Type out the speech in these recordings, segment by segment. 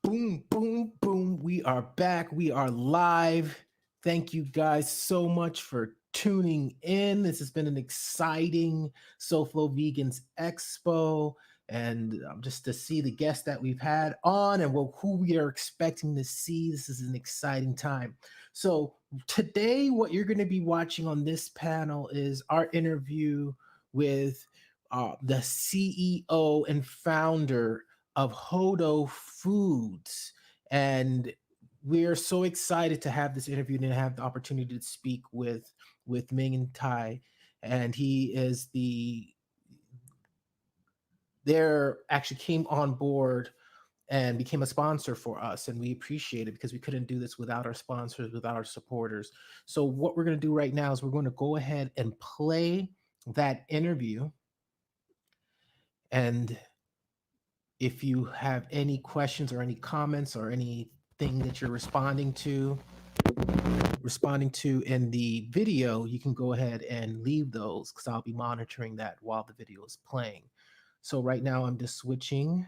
Boom, boom, boom. We are back. We are live. Thank you guys so much for tuning in. This has been an exciting SoFlo Vegans Expo. And just to see the guests that we've had on and who we are expecting to see, this is an exciting time. So, today, what you're going to be watching on this panel is our interview with the CEO and founder of Hodo Foods. And we're so excited to have this interview and have the opportunity to speak with Ming and Tai. And he is they're actually came on board and became a sponsor for us, and we appreciate it because we couldn't do this without our sponsors, without our supporters. So what we're going to do right now is we're going to go ahead and play that interview. And if you have any questions or any comments or anything that you're responding to in the video, you can go ahead and leave those because I'll be monitoring that while the video is playing. So right now I'm just switching.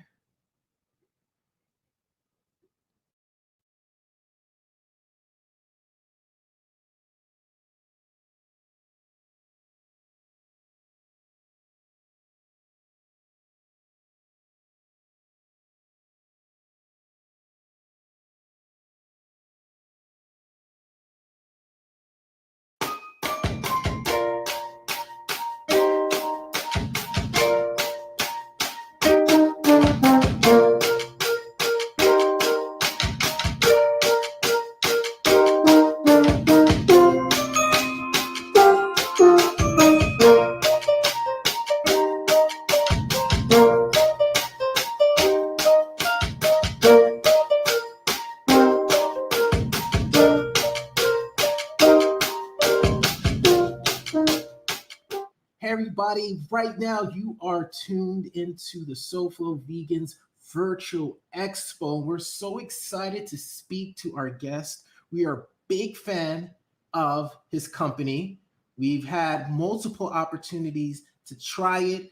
Everybody, right now you are tuned into the SoFlo Vegans Virtual Expo. We're so excited to speak to our guest. We are a big fan of his company. We've had multiple opportunities to try it.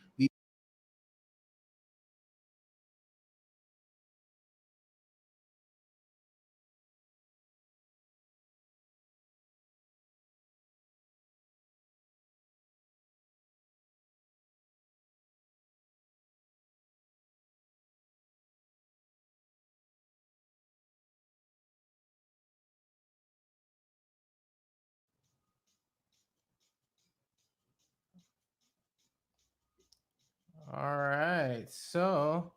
All right. So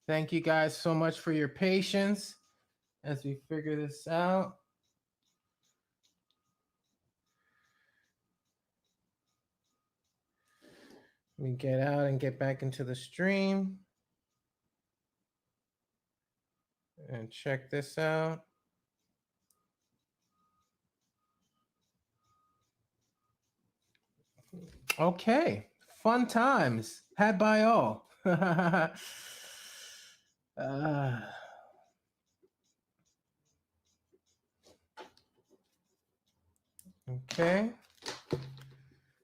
thank you guys so much for your patience as we figure this out. Let me get out and get back into the stream and check this out. Okay, fun times had by all. Okay.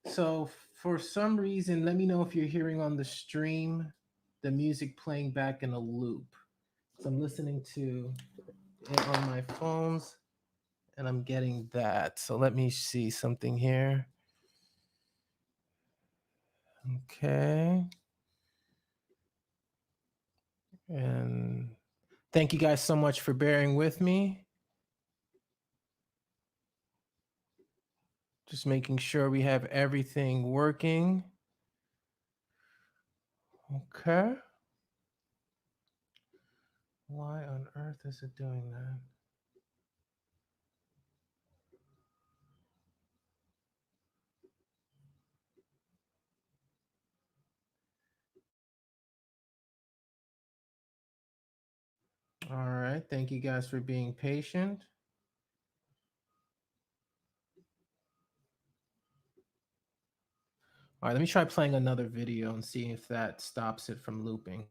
So for some reason, let me know if you're hearing on the stream the music playing back in a loop. So I'm listening to it on my phones and I'm getting that. So let me see something here. Okay. And thank you guys so much for bearing with me. Just making sure we have everything working. Okay. Why on earth is it doing that? All right. Thank you guys for being patient. All right, let me try playing another video and see if that stops it from looping.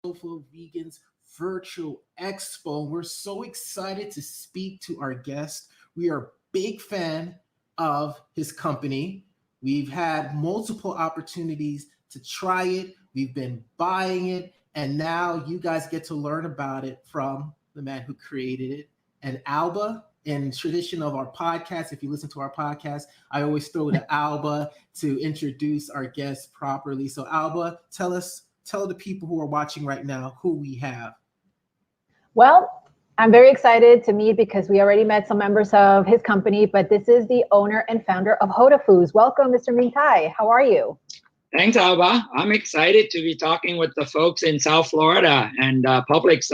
SoFlo Vegans Virtual Expo. We're so excited to speak to our guest. We are a big fan of his company. We've had multiple opportunities to try it. We've been buying it, and now you guys get to learn about it from the man who created it. And Alba, in tradition of our podcast, if you listen to our podcast, I always throw to Alba to introduce our guest properly. So Alba, tell the people who are watching right now who we have. Well, I'm very excited to meet because we already met some members of his company, but this is the owner and founder of Hodo Foods. Welcome, Mr. Minh. How are you? Thanks, Alba. I'm excited to be talking with the folks in South Florida and Publix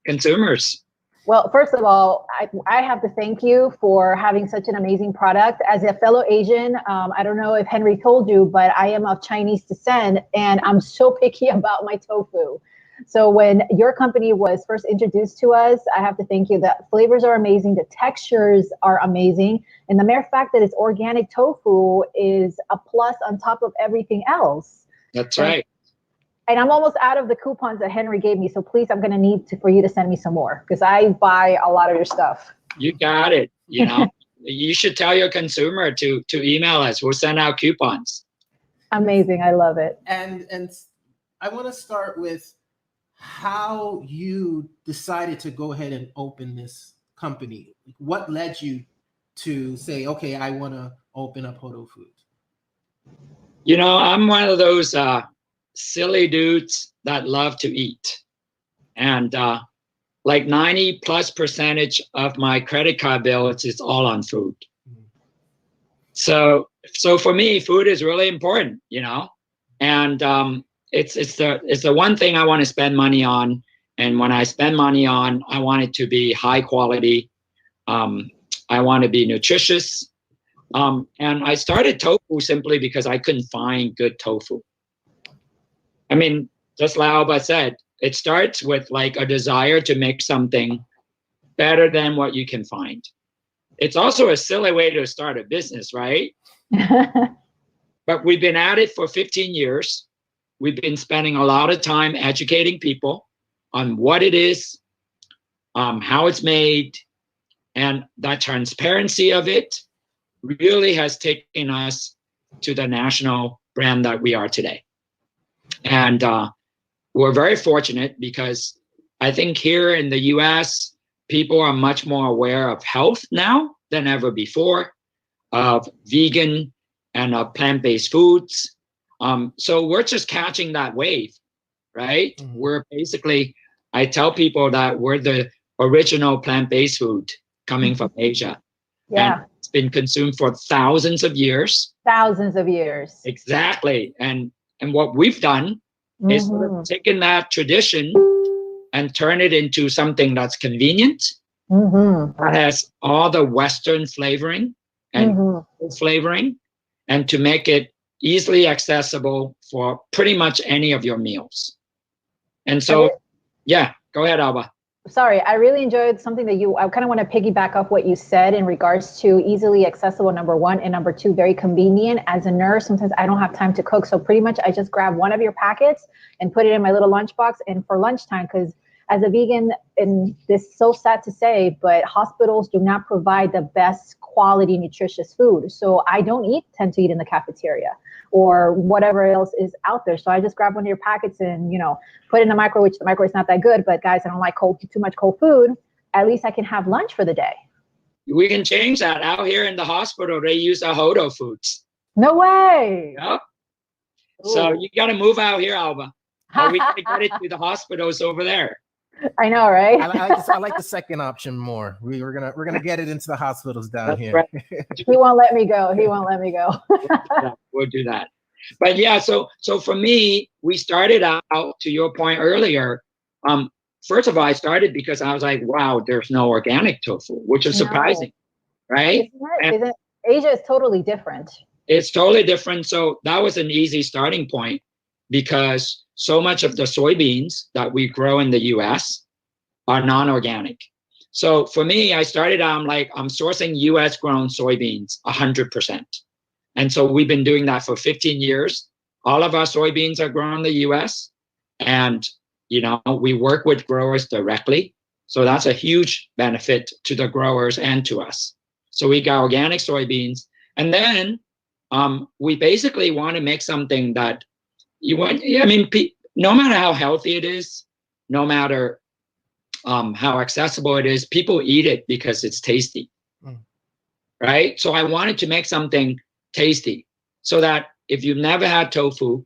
consumers. Well, first of all, I have to thank you for having such an amazing product. As a fellow Asian, I don't know if Henry told you, but I am of Chinese descent, and I'm so picky about my tofu. So when your company was first introduced to us, I have to thank you. The flavors are amazing. The textures are amazing. And the mere fact that it's organic tofu is a plus on top of everything else. That's right. And I'm almost out of the coupons that Henry gave me. So please, I'm going to need for you to send me some more because I buy a lot of your stuff. You got it. You know, you should tell your consumer to email us. We'll send out coupons. Amazing. I love it. And I want to start with how you decided to go ahead and open this company. What led you to say, okay, I want to open up Hodo Foods? You know, I'm one of those silly dudes that love to eat. And like 90+% of my credit card bills is all on food. So for me, food is really important, you know, and it's the one thing I want to spend money on. And when I spend money on, I want it to be high quality. I want to be nutritious. And I started tofu simply because I couldn't find good tofu. I mean, just like Alba said, it starts with like a desire to make something better than what you can find. It's also a silly way to start a business, right? But we've been at it for 15 years. We've been spending a lot of time educating people on what it is, how it's made, and that transparency of it really has taken us to the national brand that we are today. And we're very fortunate because I think here in the US, people are much more aware of health now than ever before, of vegan and of plant-based foods. So we're just catching that wave, right? Mm-hmm. We're basically, I tell people that we're the original plant-based food coming from Asia. Yeah. And it's been consumed for thousands of years. Thousands of years. Exactly. And what we've done is sort of taken that tradition and turn it into something that's convenient, that has all the Western flavoring and flavoring, and to make it easily accessible for pretty much any of your meals. And so, yeah, go ahead, Alba. Sorry, I really enjoyed something that I kind of want to piggyback off what you said in regards to easily accessible, number one, and number two, very convenient. As a nurse, sometimes I don't have time to cook. So pretty much I just grab one of your packets and put it in my little lunchbox. And for lunchtime, because as a vegan, and this is so sad to say, but hospitals do not provide the best quality nutritious food. So I don't tend to eat in the cafeteria or whatever else is out there. So I just grab one of your packets and, you know, put it in the microwave, which the microwave is not that good, but guys, I don't like too much cold food. At least I can have lunch for the day. We can change that. Out here in the hospital, they use our Hodo foods. No way. Yep. So you got to move out here, Alba. Or we can get it to the hospitals over there. I know, right? I like the second option more. We're gonna get it into the hospitals down That's here. Right. He won't let me go. He won't let me go. We'll do that. But yeah, so for me, we started out, to your point earlier. First of all, I started because I was like, wow, there's no organic tofu, which is surprising, right? Asia is totally different. It's totally different. So that was an easy starting point because so much of the soybeans that we grow in the US are non-organic. So for me, I started out, I'm sourcing US grown soybeans 100%. And so we've been doing that for 15 years. All of our soybeans are grown in the US. And We work with growers directly. So that's a huge benefit to the growers and to us. So we got organic soybeans. And then we basically want to make something that you want. I mean, no matter how healthy it is, no matter how accessible it is, people eat it because it's tasty. Right? So I wanted to make something tasty so that if you've never had tofu,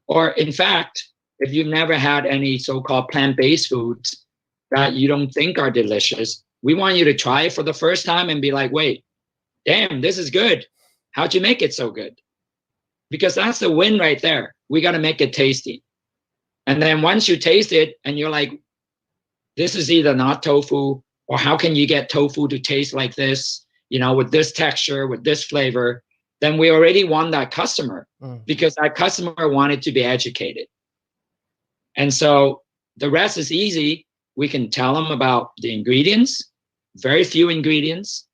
or in fact, if you've never had any so-called plant-based foods that you don't think are delicious, we want you to try it for the first time and be like, wait, damn, this is good. How'd you make it so good? Because that's the win right there. We got to make it tasty. And then once you taste it and you're like, this is either not tofu, or how can you get tofu to taste like this, with this texture, with this flavor, then we already won that customer because that customer wanted to be educated. And so the rest is easy. We can tell them about the ingredients, very few ingredients.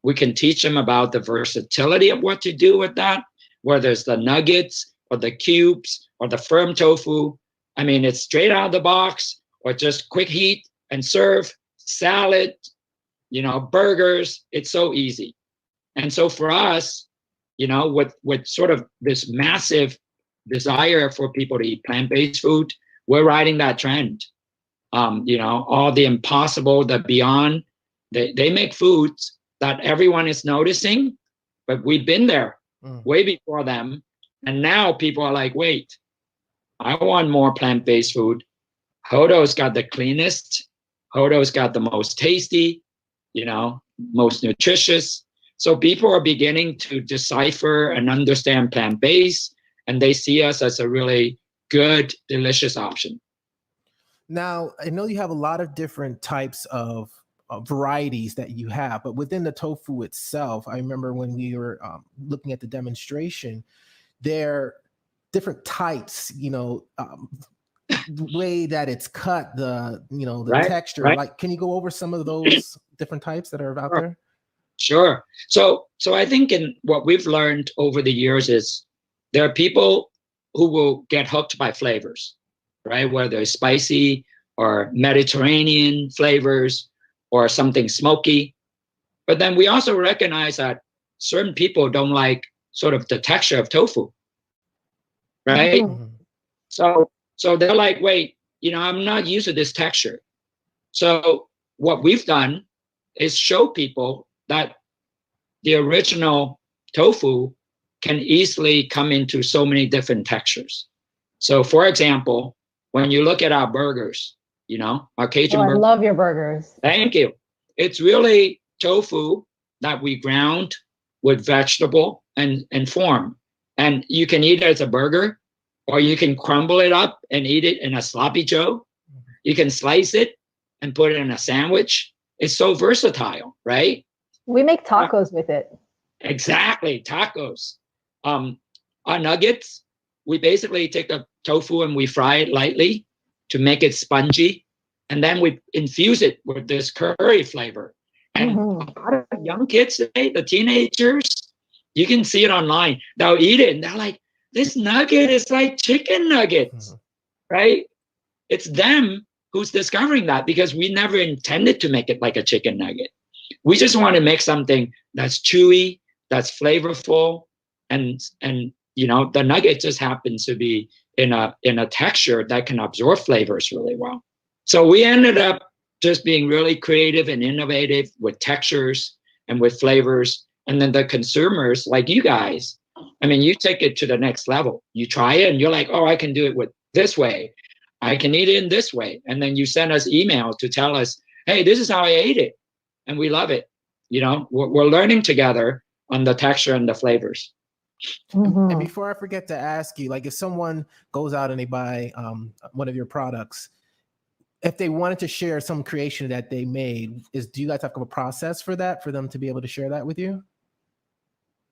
We can teach them about the versatility of what to do with that, whether it's the nuggets or the cubes or the firm tofu. I mean, it's straight out of the box or just quick heat and serve, salad, burgers. It's so easy. And so for us, with sort of this massive desire for people to eat plant-based food, we're riding that trend. All the impossible, the beyond, they make foods that everyone is noticing, but we've been there way before them. And now people are like, wait, I want more plant-based food. Hodo's got the cleanest. Hodo's got the most tasty, most nutritious. So people are beginning to decipher and understand plant-based, and they see us as a really good, delicious option. Now, I know you have a lot of different types of varieties that you have, but within the tofu itself, I remember when we were looking at the demonstration, there are different types, the way that it's cut, the Right, texture. right. Like, can you go over some of those different types that are out there? Sure. So I think in what we've learned over the years is there are people who will get hooked by flavors, right? Whether it's spicy or Mediterranean flavors or something smoky. But then we also recognize that certain people don't like sort of the texture of tofu, right? So they're like, wait, I'm not used to this texture. So what we've done is show people that the original tofu can easily come into so many different textures. So for example, when you look at our burgers, our Cajun burgers. I love your burgers. Thank you. It's really tofu that we ground with vegetable and form. And you can eat it as a burger, or you can crumble it up and eat it in a sloppy joe. You can slice it and put it in a sandwich. It's so versatile, right? We make tacos with it. Exactly, tacos. Our nuggets, we basically take the tofu and we fry it lightly to make it spongy. And then we infuse it with this curry flavor. And a lot of young kids today, the teenagers, you can see it online. They'll eat it and they're like, this nugget is like chicken nuggets, right? It's them who's discovering that, because we never intended to make it like a chicken nugget. We just want to make something that's chewy, that's flavorful, and the nugget just happens to be in a texture that can absorb flavors really well. So we ended up just being really creative and innovative with textures and with flavors. And then the consumers, like you guys, I mean, you take it to the next level. You try it and you're like, oh, I can do it with this way. I can eat it in this way. And then you send us email to tell us, hey, this is how I ate it. And we love it. We're learning together on the texture and the flavors. And before I forget to ask you, like, if someone goes out and they buy one of your products, if they wanted to share some creation that they made, do you guys have a process for that, for them to be able to share that with you?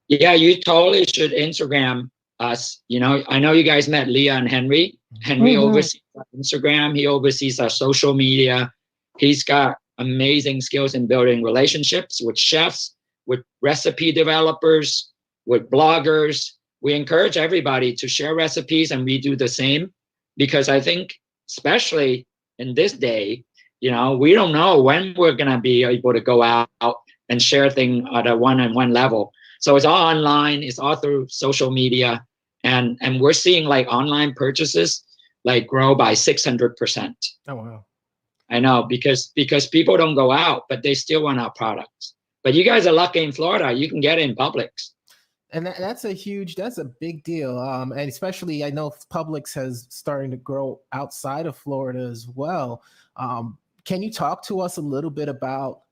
Yeah, you totally should Instagram us. I know you guys met Leah and Henry. Henry oversees our Instagram. He oversees our social media. He's got amazing skills in building relationships with chefs, with recipe developers, with bloggers. We encourage everybody to share recipes, and we do the same, because I think especially in this day, we don't know when we're going to be able to go out and share things at a one-on-one level. So it's all online, it's all through social media. And we're seeing like online purchases like grow by 600%. Oh, wow. I know, because people don't go out, but they still want our products. But you guys are lucky in Florida, you can get it in Publix. And that's a big deal. And especially I know Publix has starting to grow outside of Florida as well. Can you talk to us a little bit about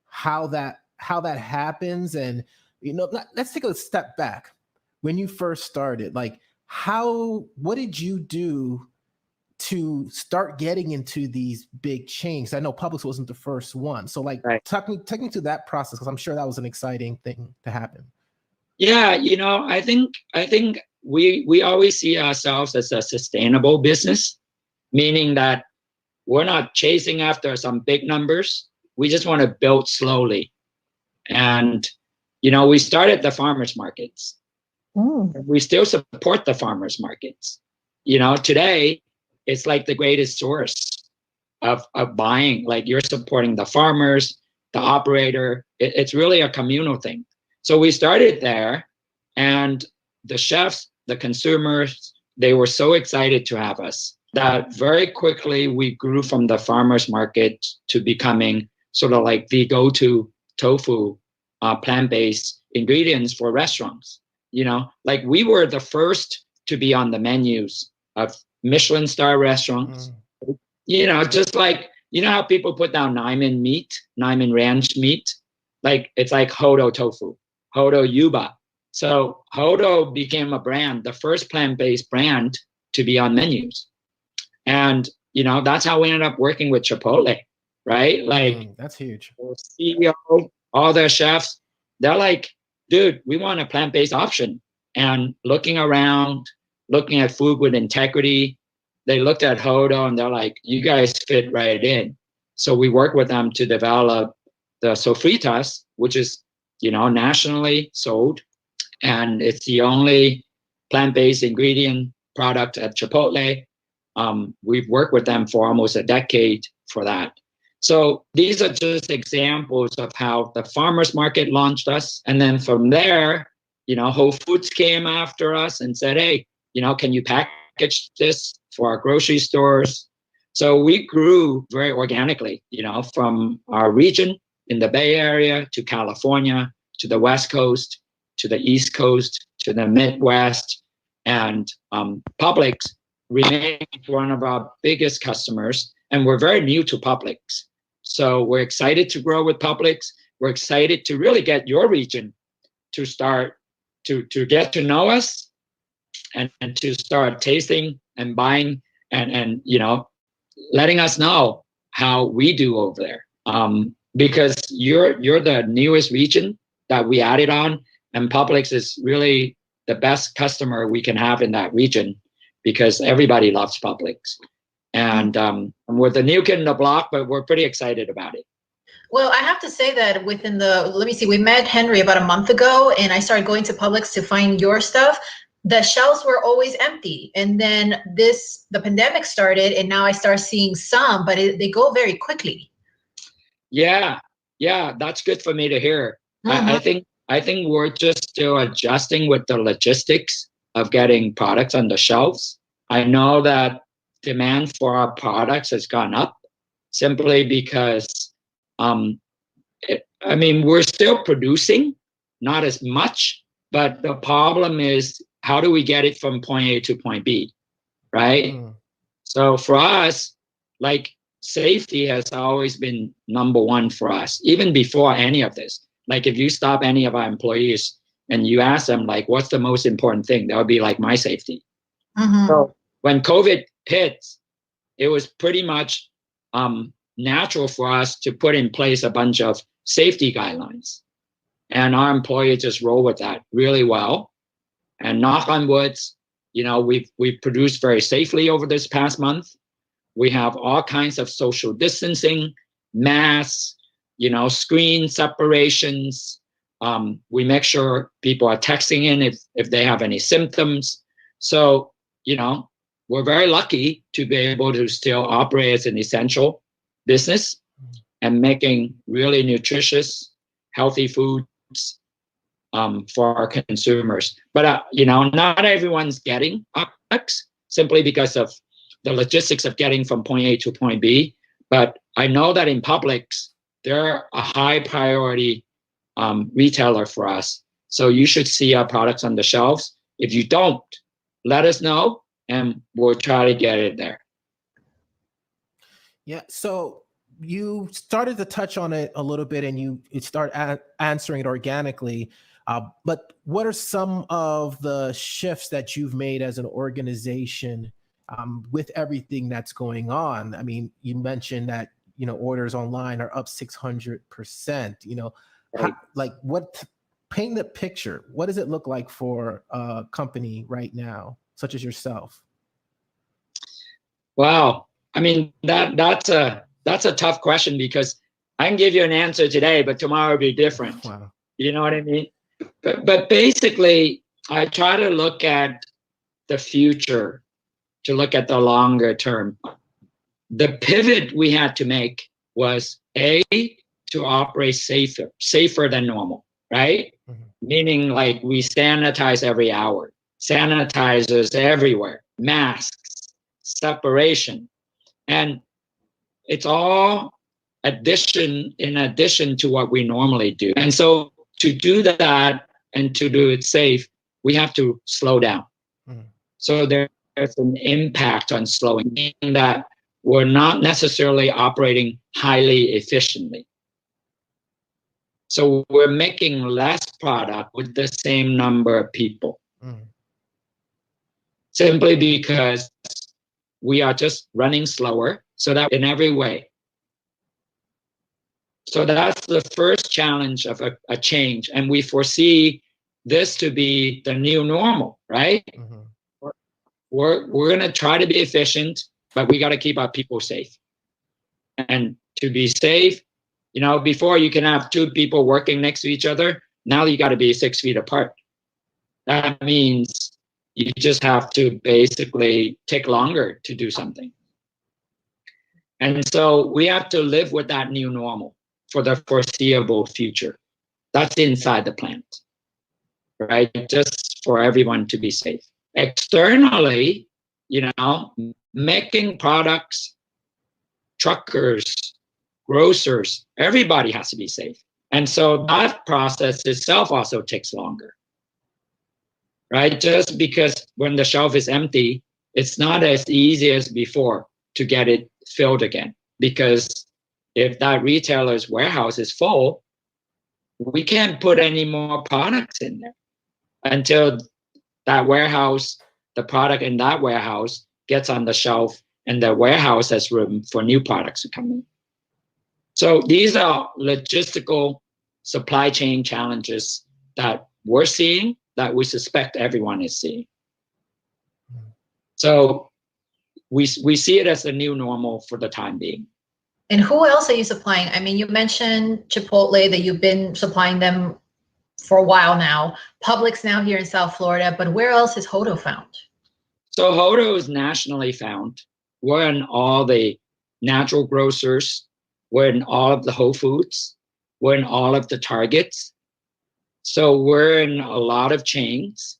how that happens? And let's take a step back. When you first started, like what did you do to start getting into these big chains? I know Publix wasn't the first one. So like, right. take me to that process, because I'm sure that was an exciting thing to happen. Yeah, I think we always see ourselves as a sustainable business, meaning that we're not chasing after some big numbers. We just want to build slowly. And, we started the farmers markets. We still support the farmers markets. Today, it's like the greatest source of buying. Like, you're supporting the farmers, the operator. It's really a communal thing. So we started there, and the chefs, the consumers, they were so excited to have us that very quickly we grew from the farmers market to becoming sort of like the go-to tofu plant-based ingredients for restaurants. Like, we were the first to be on the menus of Michelin star restaurants. Just like, how people put down Naiman ranch meat, like it's like Hodo tofu, Hodo Yuba. So Hodo became a brand, the first plant-based brand to be on menus. And, that's how we ended up working with Chipotle, right? Like, that's huge. The CEO, all their chefs, they're like, dude, we want a plant-based option. And looking around, looking at food with integrity, they looked at Hodo and they're like, you guys fit right in. So we work with them to develop the sofritas, which is, nationally sold. And it's the only plant-based ingredient product at Chipotle. We've worked with them for almost a decade for that. So these are just examples of how the farmers market launched us. And then from there, Whole Foods came after us and said, hey, can you package this for our grocery stores? So we grew very organically, from our region in the Bay Area to California, to the West Coast, to the East Coast, to the Midwest. And Publix remains one of our biggest customers. And we're very new to Publix. So we're excited to grow with Publix. We're excited to really get your region to start to get to know us and to start tasting and buying and letting us know how we do over there. Because you're the newest region that we added on, and Publix is really the best customer we can have in that region because everybody loves Publix. And we're the new kid in the block, but we're pretty excited about it. Well, I have to say that we met Henry about a month ago, and I started going to Publix to find your stuff. The shelves were always empty. And then the pandemic started, and now I start seeing some, but they go very quickly. Yeah, that's good for me to hear. Mm-hmm. I think we're just still adjusting with the logistics of getting products on the shelves. I know that demand for our products has gone up simply because, we're still producing, not as much, but the problem is, how do we get it from point A to point B, right? So for us, like, safety has always been number one for us, even before any of this. Like, if you stop any of our employees and you ask them, like, what's the most important thing? That would be like my safety. Mm-hmm. So when COVID hit, it was pretty much natural for us to put in place a bunch of safety guidelines. And our employees just roll with that really well. And knock on wood, we've produced very safely over this past month. We have all kinds of social distancing, masks, screen separations. We make sure people are texting in if they have any symptoms. So, we're very lucky to be able to still operate as an essential business and making really nutritious, healthy foods for our consumers. But not everyone's getting our products simply because of the logistics of getting from point A to point B. But I know that in Publix, they're a high priority retailer for us. So you should see our products on the shelves. If you don't, let us know and we'll try to get it there. Yeah. So you started to touch on it a little bit and you start answering it organically. But what are some of the shifts that you've made as an organization with everything that's going on? I mean, you mentioned that, orders online are up 600%, Right. Paint the picture. What does it look like for a company right now, such as yourself? Wow. I mean, that's a tough question because I can give you an answer today, but tomorrow will be different. Wow. You know what I mean? But basically, I try to look at the future, to look at the longer term. The pivot we had to make was to operate safer than normal, right? Mm-hmm. Meaning like we sanitize every hour, sanitizers everywhere, masks, separation. And it's all in addition to what we normally do. And so to do that and to do it safe, we have to slow down. Mm-hmm. So there's an impact on slowing, meaning that we're not necessarily operating highly efficiently. So we're making less product with the same number of people. Mm-hmm. Simply because we are just running slower, so that in every way. So that's the first challenge of a change. And we foresee this to be the new normal, right? Mm-hmm. We're going to try to be efficient, but we got to keep our people safe. And to be safe, before you can have two people working next to each other, now you got to be 6 feet apart. That means you just have to basically take longer to do something. And so we have to live with that new normal for the foreseeable future. That's inside the plant, right? Just for everyone to be safe. Externally, making products, truckers, grocers, everybody has to be safe. And so that process itself also takes longer, right? Just because when the shelf is empty, it's not as easy as before to get it filled again. Because if that retailer's warehouse is full, we can't put any more products in there until that warehouse, the product in that warehouse gets on the shelf and the warehouse has room for new products to come in. So these are logistical supply chain challenges that we're seeing, that we suspect everyone is seeing. So we see it as the new normal for the time being. And who else are you supplying? I mean, you mentioned Chipotle, that you've been supplying them for a while now. Publix now here in South Florida, but where else is Hodo found? So Hodo is nationally found. We're in all the natural grocers. We're in all of the Whole Foods. We're in all of the Targets. So we're in a lot of chains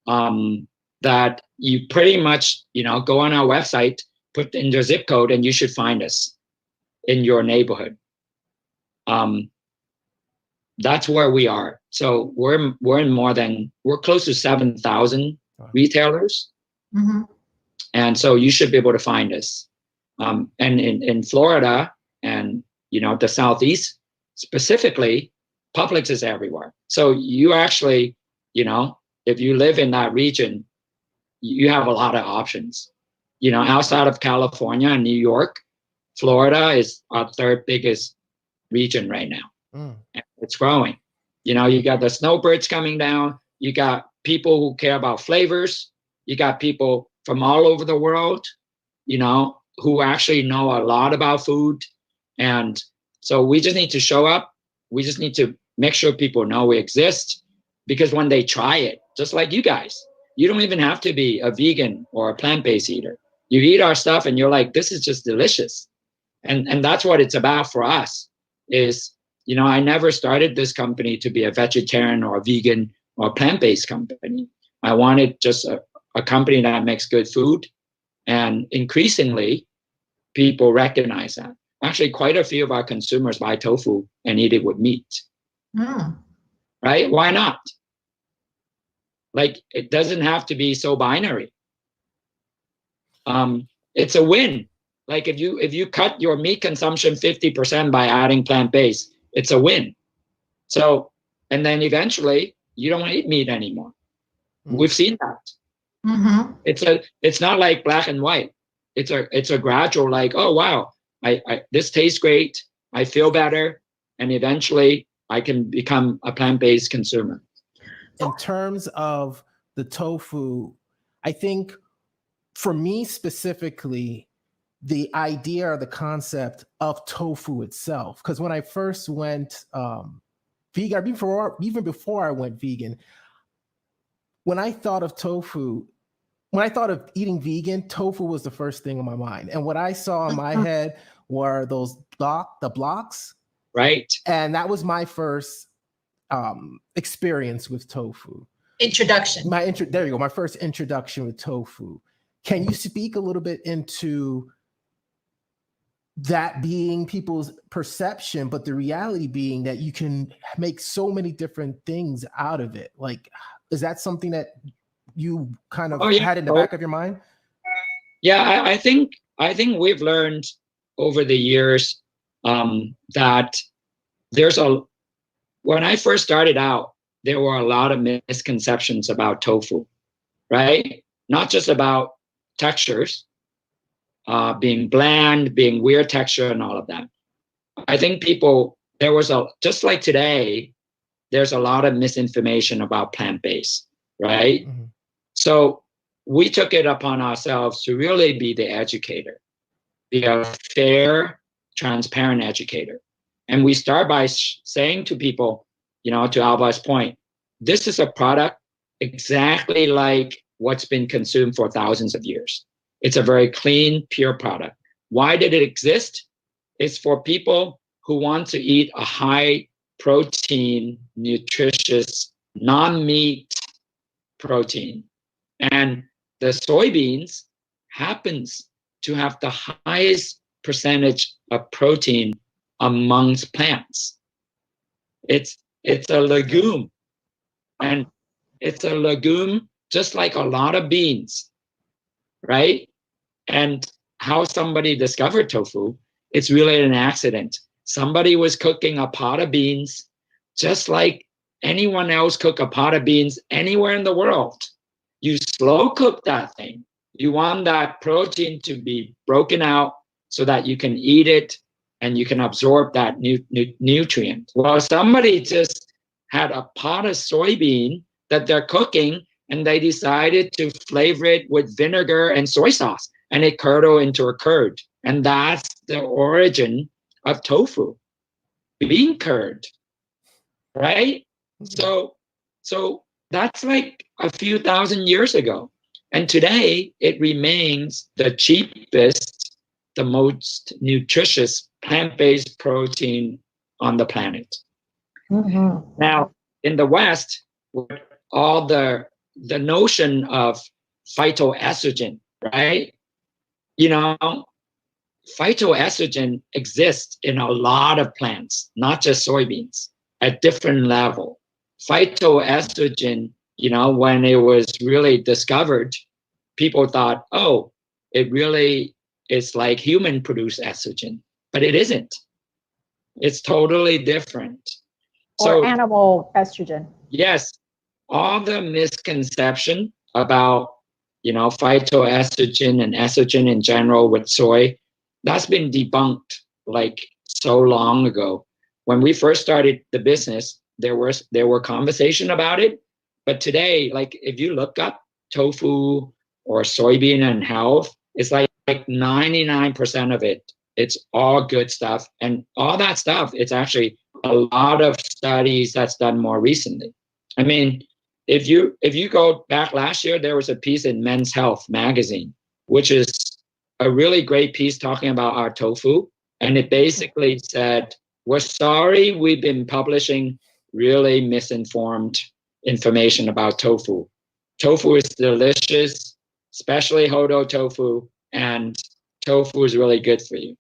that you pretty much, go on our website, put in your zip code, and you should find us in your neighborhood. That's where we are. So we're close to 7,000 retailers. Mm-hmm. And so you should be able to find us. And in Florida and, the Southeast specifically, Publix is everywhere. So you actually, if you live in that region, you have a lot of options. Outside of California and New York, Florida is our third biggest region right now. And it's growing. You got the snowbirds coming down. You got people who care about flavors. You got people from all over the world, who actually know a lot about food. And so we just need to show up. We just need to make sure people know we exist, because when they try it, just like you guys, you don't even have to be a vegan or a plant-based eater. You eat our stuff and you're like, this is just delicious. And that's what it's about for us is, you know, I never started this company to be a vegetarian or a vegan or a plant-based company. I wanted just a company that makes good food. And increasingly, people recognize that. Actually, quite a few of our consumers buy tofu and eat it with meat. Right? Why not? Like, it doesn't have to be so binary. It's a win. Like if you cut your meat consumption 50% by adding plant-based, it's a win. So, and then eventually you don't eat meat anymore. We've seen that. It's not like black and white. It's a gradual, like, oh wow, I this tastes great, I feel better, and eventually I can become a plant-based consumer. In terms of the tofu, I think for me specifically, the idea or the concept of tofu itself, because when I first went vegan, even before I went vegan, when I thought of tofu, when I thought of eating vegan, tofu was the first thing in my mind. And what I saw in my head were those the blocks. Right. And that was my first experience with tofu. Introduction. There you go. My first introduction with tofu. Can you speak a little bit into that being people's perception, but the reality being that you can make so many different things out of it? Like, is that something that you kind of had in the back of your mind? Yeah, I think we've learned over the years that when I first started out, there were a lot of misconceptions about tofu, right? Not just about textures, being bland, being weird texture and all of that. I think just like today, there's a lot of misinformation about plant-based, right? Mm-hmm. So we took it upon ourselves to really be the educator, be a fair, transparent educator. And we start by saying to people, you know, to Alba's point, this is a product exactly like what's been consumed for thousands of years. It's a very clean, pure product. Why did it exist? It's for people who want to eat a high protein, nutritious, non-meat protein. And the soybeans happens to have the highest percentage of protein amongst plants. It's a legume. And it's a legume just like a lot of beans, right? And how somebody discovered tofu, it's really an accident. Somebody was cooking a pot of beans just like anyone else cook a pot of beans anywhere in the world. You slow cook that thing. You want that protein to be broken out so that you can eat it and you can absorb that nutrient. Well, somebody just had a pot of soybean that they're cooking and they decided to flavor it with vinegar and soy sauce and it curdled into a curd. And that's the origin of tofu, bean curd, right? So that's like a few thousand years ago. And today it remains the cheapest, the most nutritious plant-based protein on the planet. Mm-hmm. Now, in the West, with all the notion of phytoestrogen, right? You know, phytoestrogen exists in a lot of plants, not just soybeans, at different level. Phytoestrogen, you know, when it was really discovered, people thought, oh, it really is like human produced estrogen, but it isn't. It's totally different. Or animal estrogen. Yes, all the misconception about, you know, phytoestrogen and estrogen in general with soy, that's been debunked like so long ago. When we first started the business, there were conversation about it, but today, like if you look up tofu or soybean and health, it's like 99% of it. It's all good stuff, and all that stuff. It's actually a lot of studies that's done more recently. I mean, if you go back last year, there was a piece in Men's Health magazine, which is a really great piece talking about our tofu. And it basically said, we're sorry we've been publishing really misinformed information about tofu. Tofu is delicious, especially Hodo tofu, and tofu is really good for you.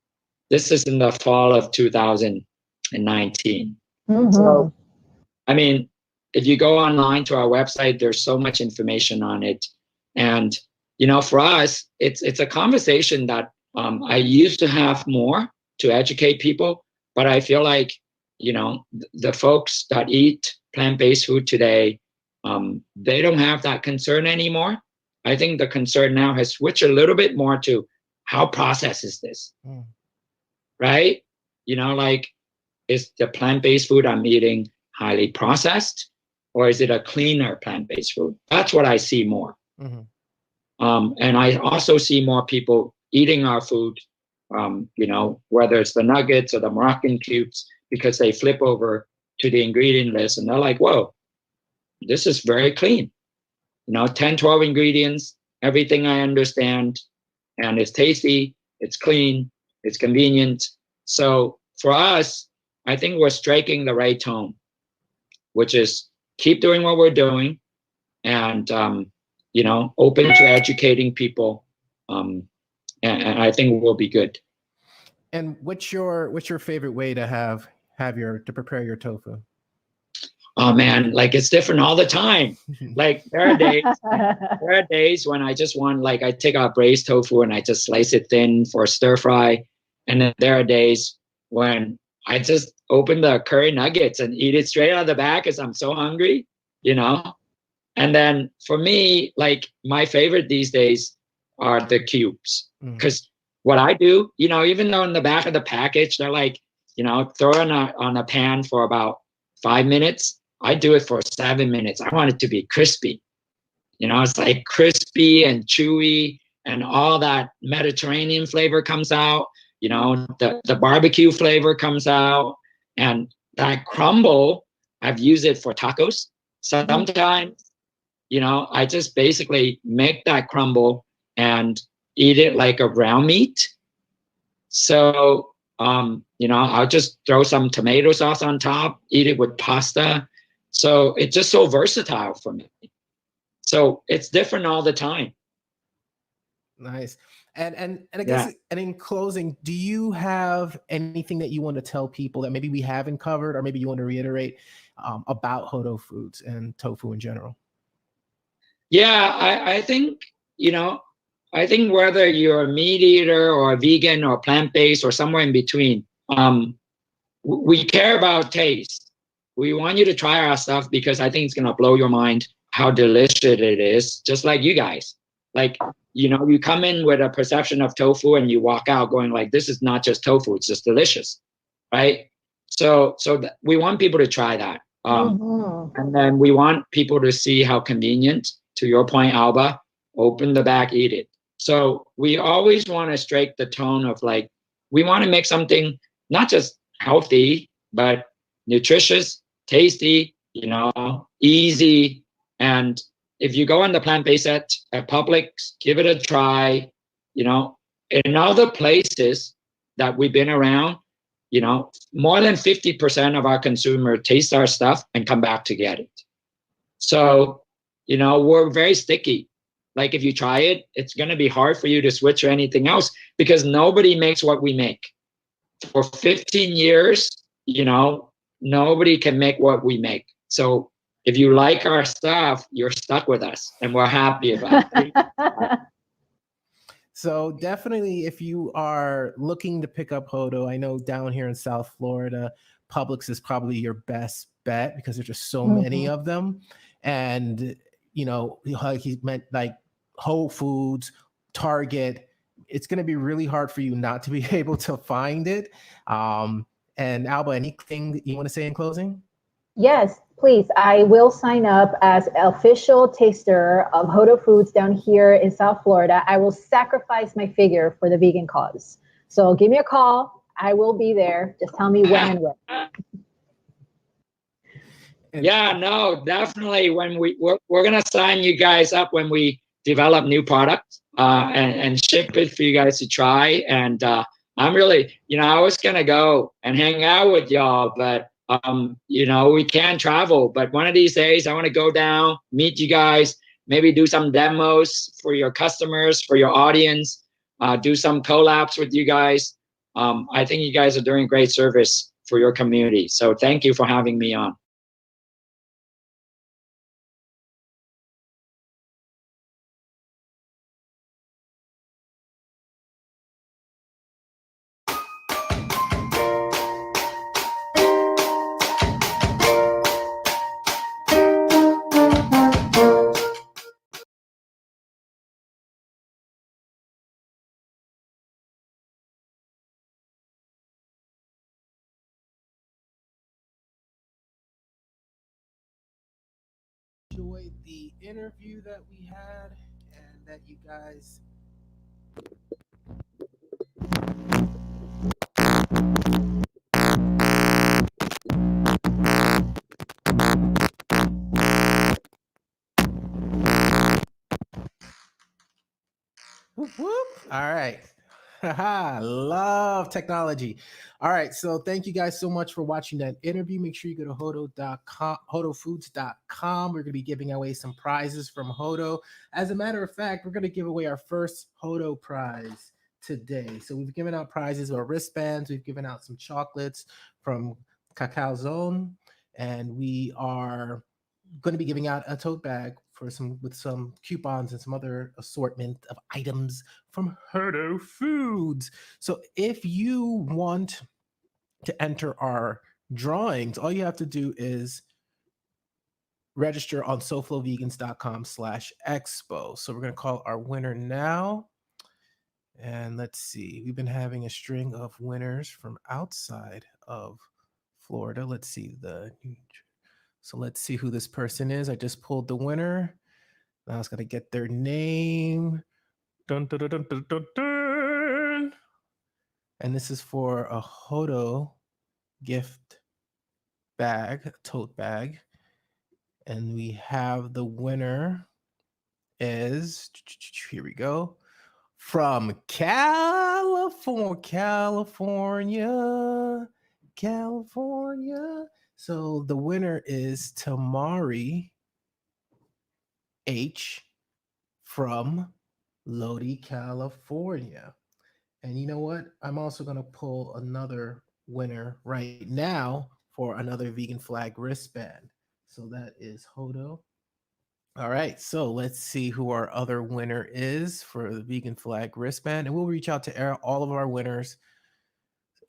This is in the fall of 2019. Mm-hmm. So, I mean, if you go online to our website, there's so much information on it. And, you know, for us, it's a conversation that I used to have more to educate people, but I feel like, you know, the folks that eat plant-based food today, they don't have that concern anymore. I think the concern now has switched a little bit more to how processed is this, right? You know, like, is the plant-based food I'm eating highly processed, or is it a cleaner plant-based food? That's what I see more. And I also see more people eating our food, you know, whether it's the nuggets or the Moroccan cubes, because they flip over to the ingredient list and they're like, whoa, this is very clean. You know, 10, 12 ingredients, everything I understand, and it's tasty, it's clean, it's convenient. So for us, I think we're striking the right tone, which is keep doing what we're doing and, you know, open to educating people. And I think we'll be good. And what's your favorite way to prepare your tofu? Oh man, like it's different all the time. Like there are days when I just want, like, I take out braised tofu and I just slice it thin for stir fry. And then there are days when I just open the curry nuggets and eat it straight out of the bag because I'm so hungry, you know? And then for me, like my favorite these days are the cubes. Because what I do, you know, even though in the back of the package, they're like, you know, throw it on a pan for about 5 minutes. I do it for 7 minutes. I want it to be crispy. You know, it's like crispy and chewy and all that Mediterranean flavor comes out. You know, the barbecue flavor comes out. And that crumble, I've used it for tacos. Sometimes, you know, I just basically make that crumble and eat it like a ground meat. So, you know, I'll just throw some tomato sauce on top, eat it with pasta. So it's just so versatile for me. So it's different all the time. Nice. And I guess, and in closing, do you have anything that you want to tell people that maybe we haven't covered, or maybe you want to reiterate about Hodo foods and tofu in general? Yeah, I think, you know, I think whether you're a meat eater or a vegan or plant-based or somewhere in between, we care about taste. We want you to try our stuff because I think it's going to blow your mind how delicious it is, just like you guys. Like, you know, you come in with a perception of tofu and you walk out going like, this is not just tofu, it's just delicious, right? So we want people to try that. And then we want people to see how convenient, to your point, Alba, open the bag, eat it. So we always want to strike the tone of like, we want to make something not just healthy, but nutritious, tasty, you know, easy. And if you go on the plant-based at Publix, give it a try. You know, in other places that we've been around, you know, more than 50% of our consumers taste our stuff and come back to get it. So, you know, we're very sticky. Like if you try it, it's going to be hard for you to switch or anything else because nobody makes what we make. For 15 years, you know, nobody can make what we make. So if you like our stuff, you're stuck with us and we're happy about it. So definitely, if you are looking to pick up Hodo, I know down here in South Florida, Publix is probably your best bet because there's just so many of them. And, you know, like he meant like Whole Foods, Target, it's going to be really hard for you not to be able to find it. And Alba, anything you want to say in closing? Yes, please. I will sign up as official taster of Hodo Foods down here in South Florida. I will sacrifice my figure for the vegan cause. So give me a call. I will be there. Just tell me when and where. Yeah, no, definitely. When we're gonna sign you guys up when we develop new products and ship it for you guys to try. And I'm really, I was gonna go and hang out with y'all, but we can't travel. But one of these days, I want to go down, meet you guys, maybe do some demos for your customers, for your audience, do some collabs with you guys. I think you guys are doing great service for your community. So thank you for having me on. Enjoyed the interview that we had and that you guys whoop, whoop. All right. Haha, love technology. All right. So thank you guys so much for watching that interview. Make sure you go to hodo.com, hodofoods.com. We're going to be giving away some prizes from Hodo. As a matter of fact, we're going to give away our first Hodo prize today. So we've given out prizes or wristbands. We've given out some chocolates from Cacao Zone. And we are going to be giving out a tote bag for some coupons and some other assortment of items from Hodo Foods. So if you want to enter our drawings, all you have to do is register on soflowvegans.com/expo. So we're going to call our winner now. And let's see, we've been having a string of winners from outside of Florida. Let's see so let's see who this person is. I just pulled the winner. Now I was going to get their name. Dun, dun, dun, dun, dun, dun. And this is for a Hodo gift bag, tote bag. And we have the winner is, here we go, from California. So the winner is Tamari H from Lodi, California. And you know what? I'm also going to pull another winner right now for another vegan flag wristband. So that is Hodo. All right, so let's see who our other winner is for the vegan flag wristband. And we'll reach out to all of our winners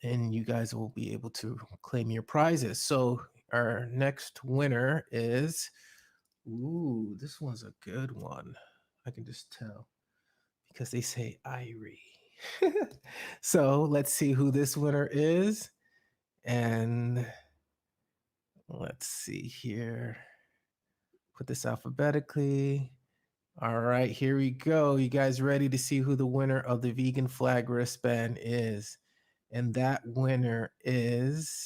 and you guys will be able to claim your prizes. So our next winner is, ooh, this one's a good one. I can just tell because they say Irie. So let's see who this winner is. And let's see here. Put this alphabetically. All right, here we go. You guys ready to see who the winner of the vegan flag wristband is? And that winner is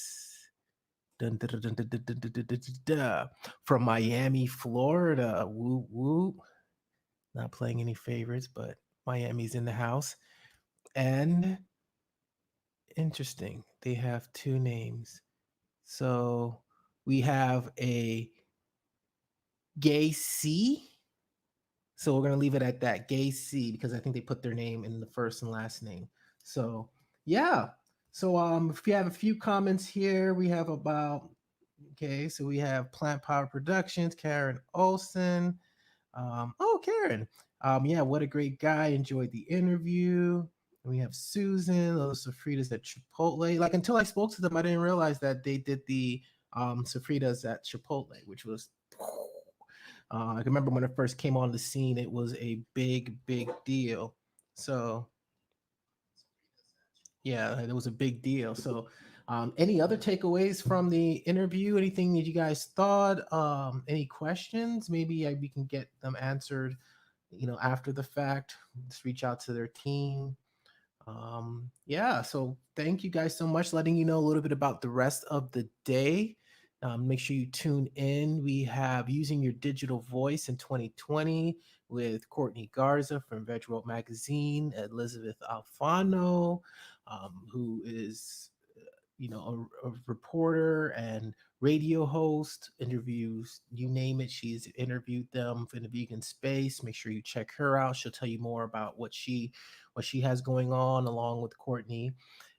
from Miami, Florida. Woo woo. Not playing any favorites, but Miami's in the house. And interesting, they have two names. So we have a Gay C. So we're going to leave it at that, Gay C, because I think they put their name in the first and last name. So yeah. So if you have a few comments here, we have about, okay, so we have Plant Power Productions, Karen Olson. Oh, Karen. Yeah, what a great guy. Enjoyed the interview. And we have Susan, those sofritas at Chipotle. Like until I spoke to them, I didn't realize that they did the sofritas at Chipotle, which was I can remember when it first came on the scene, it was a big, big deal. So yeah, it was a big deal. So any other takeaways from the interview? Anything that you guys thought? Any questions? Maybe we can get them answered, after the fact. Just reach out to their team. Yeah, so thank you guys so much, letting you know a little bit about the rest of the day. Make sure you tune in. We have Using Your Digital Voice in 2020 with Courtney Garza from Veg World Magazine, Elizabeth Alfano, who is a reporter and radio host, interviews, you name it. She's interviewed them in the vegan space. Make sure you check her out. She'll tell you more about what she has going on along with Courtney.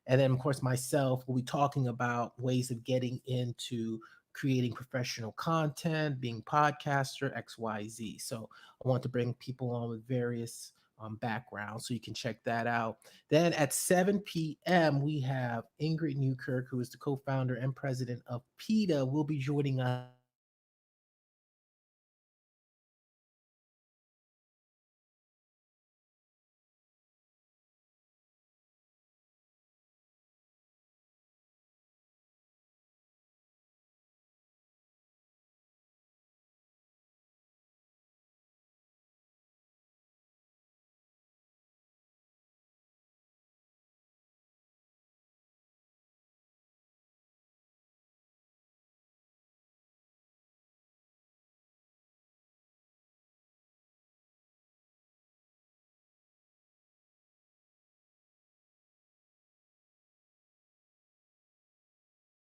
And then of course myself will be talking about ways of getting into creating professional content, being podcaster, XYZ. So I want to bring people on with various backgrounds, so you can check that out. Then at 7 p.m., we have Ingrid Newkirk, who is the co-founder and president of PETA, will be joining us